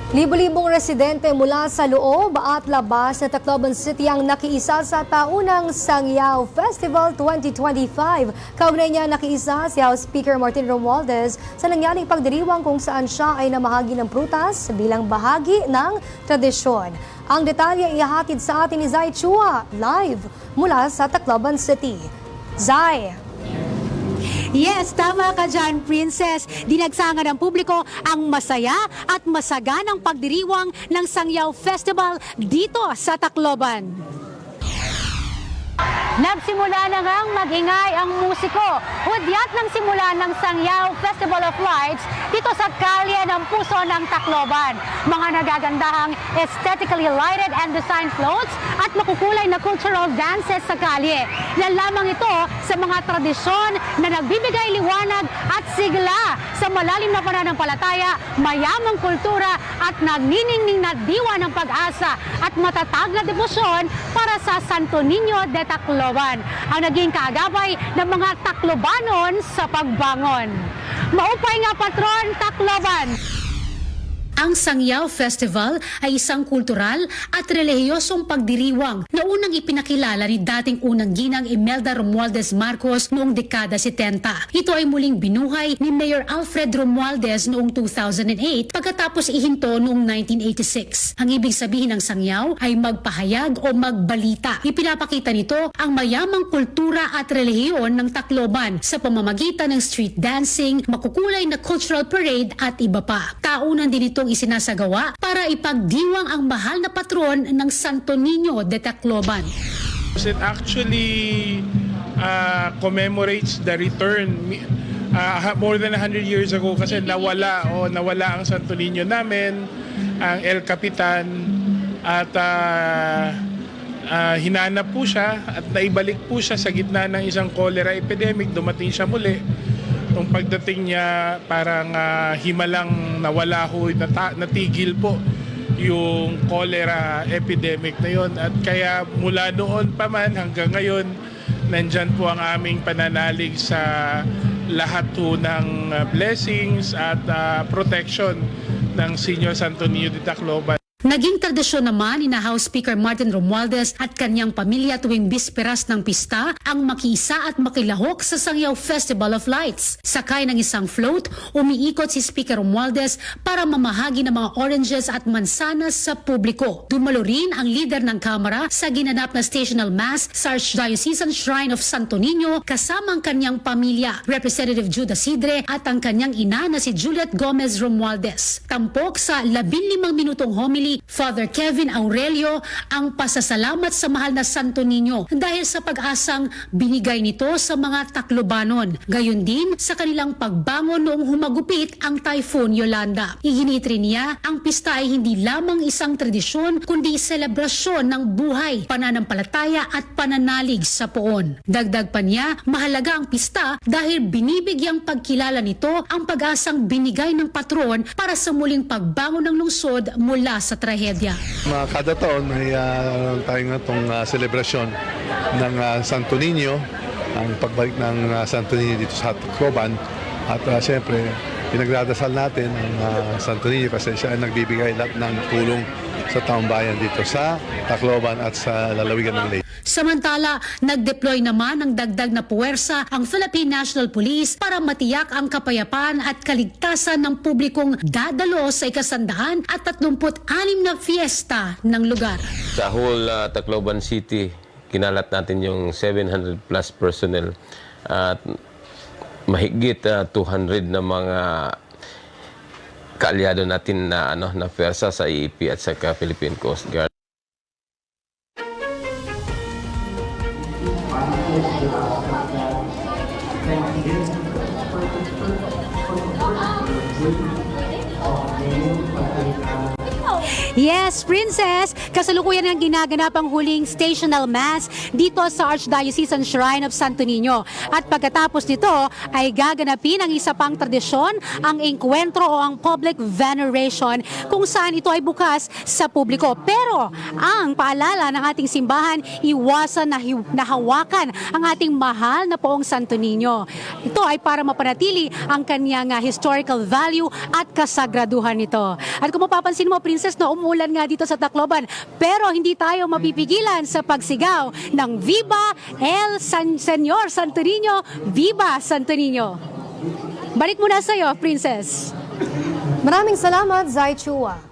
Libo-libong residente mula sa loob at labas ng Tacloban City ang nakiisa sa taunang Sangyaw Festival 2025. Kaugnay niya nakiisa si House Speaker Martin Romualdez sa nangyaring pagdiriwang kung saan siya ay namahagi ng prutas bilang bahagi ng tradisyon. Ang detalye ihahatid sa atin ni Zai Chua live mula sa Tacloban City. Zai! Yes, tama ka dyan, Princess. Dinagsangan ng publiko ang masaya at masaganang pagdiriwang ng Sangyaw Festival dito sa Tacloban. Nagsimula na ngang mag-ingay ang musiko. Hudyat ng simula ng Sangyaw Festival of Lights dito sa kalye ng puso ng Tacloban. Mga nagagandahang aesthetically lighted and designed floats at makukulay na cultural dances sa kalye. Yan lamang ito sa mga tradisyon na nagbibigay liwanag at sigla sa malalim na pananampalataya, mayamang kultura at nagniningning na diwa ng pag-asa at matatag na debosyon para sa Santo Niño de Tacloban, ang naging kaagapay ng mga Taclobanon sa pagbangon. Maupay nga patron Tacloban! Ang Sangyaw Festival ay isang kultural at relihiyosong pagdiriwang na unang ipinakilala ni dating unang ginang Imelda Romualdez Marcos noong dekada 70. Ito ay muling binuhay ni Mayor Alfred Romualdez noong 2008 pagkatapos ihinto noong 1986. Ang ibig sabihin ng Sangyaw ay magpahayag o magbalita. Ipinapakita nito ang mayamang kultura at relihiyon ng Tacloban sa pamamagitan ng street dancing, makukulay na cultural parade at iba pa. Taunan din itong isinasagawa para ipagdiwang ang mahal na patron ng Santo Niño de Tacloban. It actually commemorates the return more than 100 years ago kasi nawala ang Santo Niño namin, ang El Capitan, at hinanap po siya at naibalik po siya sa gitna ng isang cholera epidemic. Dumating siya muli. Nung pagdating niya, parang himalang nawala ho, natigil po yung cholera epidemic na yon. At kaya mula noon pa man hanggang ngayon, nandyan po ang aming pananalig sa lahat po ng blessings at protection ng Senior Santo Niño de Tacloban. Naging tradisyon naman ni House Speaker Martin Romualdez at kanyang pamilya tuwing bisperas ng pista ang makiisa at makilahok sa Sangyaw Festival of Lights. Sakay ng isang float, umiikot si Speaker Romualdez para mamahagi ng mga oranges at mansanas sa publiko. Dumalo rin ang leader ng Kamara sa ginanap na stational mass sa Archdiocesan Shrine of Santo Niño kasama ang kanyang pamilya, Representative Judah Sidre at ang kanyang ina na si Juliet Gomez Romualdez. Tampok sa 15 minutong homily, Father Kevin Aurelio ang pasasalamat sa mahal na Santo Niño dahil sa pag-asang binigay nito sa mga Taclobanon. Gayon din sa kanilang pagbangon noong humagupit ang Typhoon Yolanda. Iginitri niya ang pista ay hindi lamang isang tradisyon kundi selebrasyon ng buhay, pananampalataya at pananalig sa poon. Dagdag pa niya, mahalaga ang pista dahil binibigyang pagkilala nito ang pag-asang binigay ng patron para sa muling pagbangon ng lungsod mula sa trahedya. Kada taon may tayo nga itong selebrasyon ng Santo Niño, ang pagbalik ng Santo Niño dito sa Tacloban. At siyempre, pinagdadasal natin ang Santo Niño kasi siya ay nagbibigay lahat ng tulong sa taong bayan dito sa Tacloban at sa lalawigan ng Leyte. Samantala, nag-deploy naman ng dagdag na puwersa ang Philippine National Police para matiyak ang kapayapaan at kaligtasan ng publikong dadalo sa ika-136 na fiesta ng lugar. Sa whole Tacloban City, kinalat natin yung 700 plus personnel at mahigit 200 na mga kaalyado natin na puwersa sa IEP at sa Philippine Coast Guard. Yes, Princess! Kasalukuyan ang ginaganap ang huling stational mass dito sa Archdiocesan Shrine of Santo Niño. At pagkatapos nito ay gaganapin ang isa pang tradisyon, ang enkwentro o ang public veneration kung saan ito ay bukas sa publiko. Pero ang paalala ng ating simbahan, iwasan na hawakan ang ating mahal na poong Santo Niño. Ito ay para mapanatili ang kanyang historical value at kasagraduhan nito. At kung mapapansin mo, Princess, na umulan nga dito sa Tacloban, pero hindi tayo mapipigilan sa pagsigaw ng Viva El Señor Santo Niño, Viva Santo Niño. Balik muna sa iyo, Princess. Maraming salamat, Zai Chua.